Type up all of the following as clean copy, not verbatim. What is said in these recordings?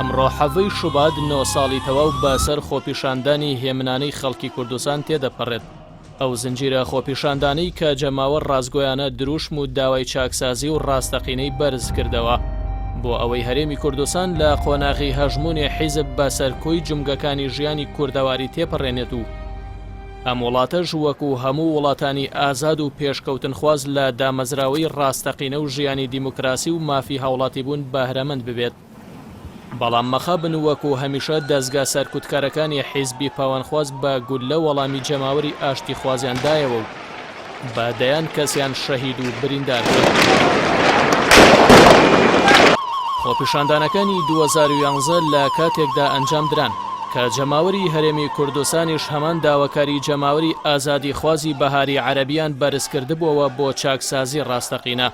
ئەمڕۆ حەڤەی شوبات 9 ساڵی تەواو بەسەر خۆپیشاندانی هێمنانەی خەڵکی کوردستان تێدەپەڕێت. ئەو زنجیرە خۆپیشاندانەی کە جەماوە ڕازگۆیانە دروشم و داوای چاکسازی و ڕاستەقینەی بەرز کردەوە بۆ ئەوەی هەرێمی کوردستان لە قۆناغی هەژمونی حیزب بەسەرکۆی جمگەکانی ژیانی کوردەواری تێپەڕێنێت و ئەم وڵاتەش وەکو هەموو وڵاتانی ئازاد و پێشکەوتنخواز لە دامەزراوەی ڕاستەقینە و ژیانی دیموکراسی و مافی هاوڵاتی بوون بەهرەمەند ببێت. بەڵام مەخابن وەکو هەمیشە دەستگا سەرکوتکارەکانی حیزبی پاوانخواز بە گولە وەڵامی جەماوەری ئاشتی خوازیاندایەوە و بەدەیان کەسیان شەهید و بریندار کرد. خۆپیشاندانەکانی 2011 لە کاتێکدا ئەنجام دران کە جەماوەری هەرێمی کوردستانیش هەمان داواکاری جەماوەری ئازادی خوازی بەهاری عەرەبیان بەرزکردبووەوە بۆ چاکسازی ڕاستەقینە.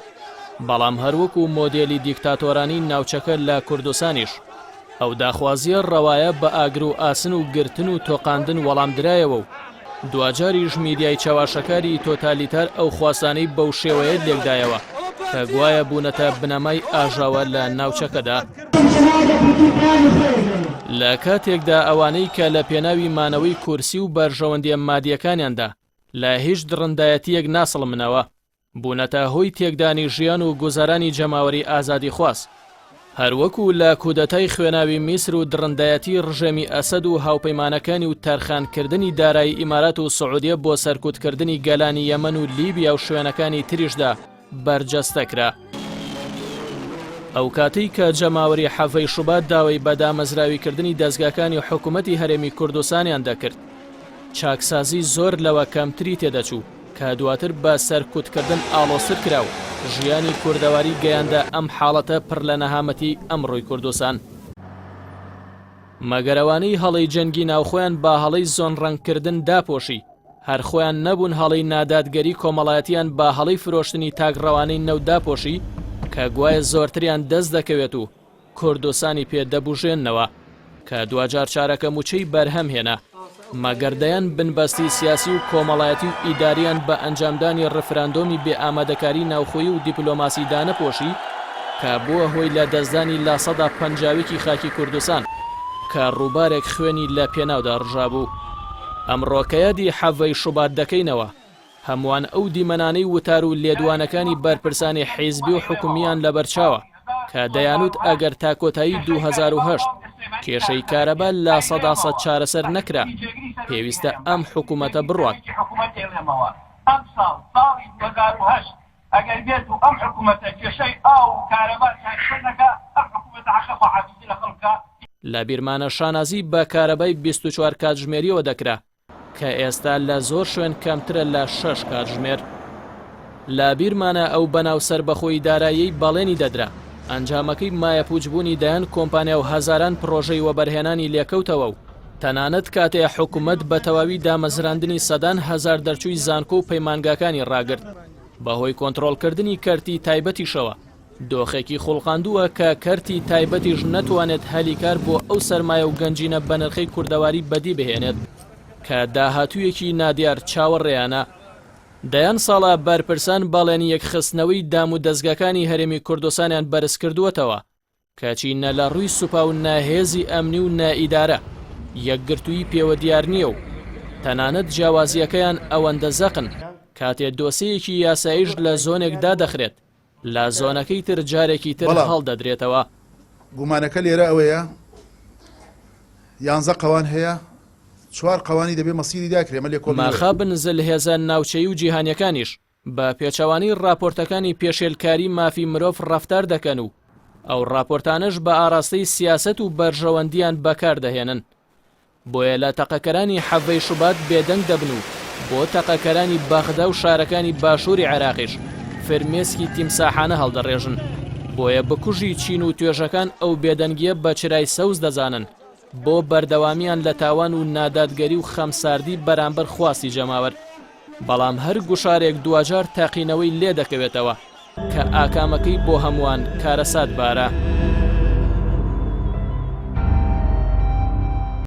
بەڵام هەروەکو مۆدێلی دیکتاتۆرانی ناوچەکە لە کوردستانیش ئەو داخوازیە ڕەوایە بە ئاگر و ئاسن و گرتن و تۆقاندن وەڵام درایەوە و دوجاریش میدیای چاواشەکاری تۆتالیتار ئەو خواستانەی بەو شێوەیە لێکدایەوە کە گوایە بوونەتە بنەمای ئاژاوە لە ناوچەکەدا. لە کاتێکدا ئەوانەی کە لە پێناوی مانەوەی کورسی و بەرژەوەندیە مادیەکانیاندا لە هیچ درڕندایەتیەک ناسڵمنەوە بوونەتە هۆی تێکدانی ژیان و گوزارانی جەماوەری ئازادی خواست. هەروەکو لە کودەتای خوێناوی میسر و درڕندایەتی ڕژێمی ئەسەد و هاوپەیمانەکانی و تەرخانکردنی دارایی ئیمارات و سعودیە بۆ سەرکوتکردنی گەلانی یەمەن و لیبیا و شوێنەکانی تریشدا بەرجەستەکرا. ئەو کاتەی کە جەماوەری حەڤەی شوبات داوای بەدامەزراویکردنی دەستگاکانی حکوومەتی هەرێمی کوردستانیان دەکرد، چاکسازی زۆر لەوە کەمتری تێدەچوو کە دواتر بە سەرکوتکردن ئاڵۆسر کراو ژیانی کوردەواری گەیاندا ئەم حاڵەتە پڕ لە نەهامەتی ئەمڕۆی کوردستان. مەگەرەوانەی هەڵەی جەنگی ناوخۆیان با هەڵەی زۆن ڕەنگکردن داپۆشی، هەر خۆیان نەبوون هەڵەی نادادگەری کۆمەڵایەتیان با هەڵەی فرۆشتنی تاگڕەوانەی نەو داپۆشی کە گوایە زۆرتریان دەست دەکەوێت و کوردستانی پێدەبوژێننەوە کە دوجار چارەکە موچەی بەرهەم هێنا. مەگەردەیان بنبەستی سیاسی و کۆمەڵایەتی و ئیداریان بە ئەنجامدانی ڕفراندۆمی بێ ئامادەکاری ناوخۆیی و دیپلۆماسی دانەپۆشی کە بووە هۆی لە دەستدانی لا سەدا پەنجاوێکی خاکی کوردستان کە ڕووبارێک خوێنی لە پێناودا ڕژابوو. ئەم ڕۆکەیەدی حەڤەی شوبات دەکەینەوە هەمووان ئەو دیمەنانەی وتار و لێدوانەکانی بەرپرسانی حیزبی و حکومیان لەبەرچاوە کە دەیانوت ئەگەر تا کۆتایی 2008 کێشەی کارەبا لا سەدا سەد چارەسەر نەکرا پێویستە ئەم حکوومەتە بڕوات. ئەم ساڵ ساڵی 2008 ئەگەر بێت و ئەم حکوومەتە کێشەی ئاو و کارەبا چارەسەر نەکا ئەم حکوومەتە حەقە حافیزی لە خەڵکە. لە بیرمانە شانازی بە کارەبای 24 کاتژمێریەوە دەکرا کە ئێستا لە زۆر شوێن کەمترە لە 6 کاتژمێر. لە بیرمانە ئەو بەناو سەربەخۆی دارایی بەڵێنی دەدرا ئەنجامەکەی مایە پوچبوونی دایان کۆمپانیا و هەزاران پرۆژەی وەبەرهێنانی لێکەوتەوە و تەنانەت کاتێ حکوومەت بە تەواوی دامەزراندنی سەدان هەزار دەرچووی زانکۆ و پەیمانگاکانی ڕاگرت بەهۆی کۆنتڕۆڵکردنی کەرتی تایبەتیشەوە. دۆخێکی خوڵقاندووە کە کەرتی تایبەتیش نەتوانێت هەلیکار بۆ ئەو سەرمایە و گەنجینە بەنرخەی کوردەواری بەدی بهێنێت کە داهاتوویەکی نادیار چاوەڕێیانە. دەیان ساڵە بەرپرسان باڵێنی یەکخستنەوەی دام و دەستگاکانی هەرێمی کوردستانیان بەرز کردووەتەوە کەچی نە لە ڕووی سوپا و ناهێزی ئەمنی و نائیدارە یەکگرتووی پێوە دیار نییە و تەنانەت جیاوازیەکەیان ئەوەندە زەقن کاتێ دۆسەیەکی یاساییش لە زۆنێکدا دەخرێت لە زۆنەکەی تر جارێکی تر هەڵدەدرێتەوە. گومانەکە لێرە ئەوەیە 11 قەوان هەیە، 4 قەوانی دەبێ مەسیری داکرێمە لێ کۆڵ ماخابن زلهێزە ناوچەی و جیهانیەکانیش بە پێچەوانی راپۆرتەکانی پێشێلکاری مافی مرۆڤ ڕەفتار دەکەن و ئەو راپۆرتانش بە ئاراستەی سیاست و بەرژەوەندیان بەکاردەهێنن. بۆیە لە تەقەکەرانی حەڤەی شوبات بێدەنگ دەبن و بۆ تەقەکەرانی بەغدا و شارەکانی باشووری عێراقیش فرمێسکی تیمساحانە هەڵدەڕێژن. بۆیە بکوژی چین و توێژەکان ئەو بێدەنگیە بە چرای سەوز دەزانن بۆ بەردەوامیان لە تاوان و نادادگەری و خەمساردی بەرامبەر خواستی جەماوەر. بەڵام هەر گوشارێک دوجار تاقینەوەی لێ دەکەوێتەوە کە ئاکامەکەی بۆ هەمووان کارەسات بارە.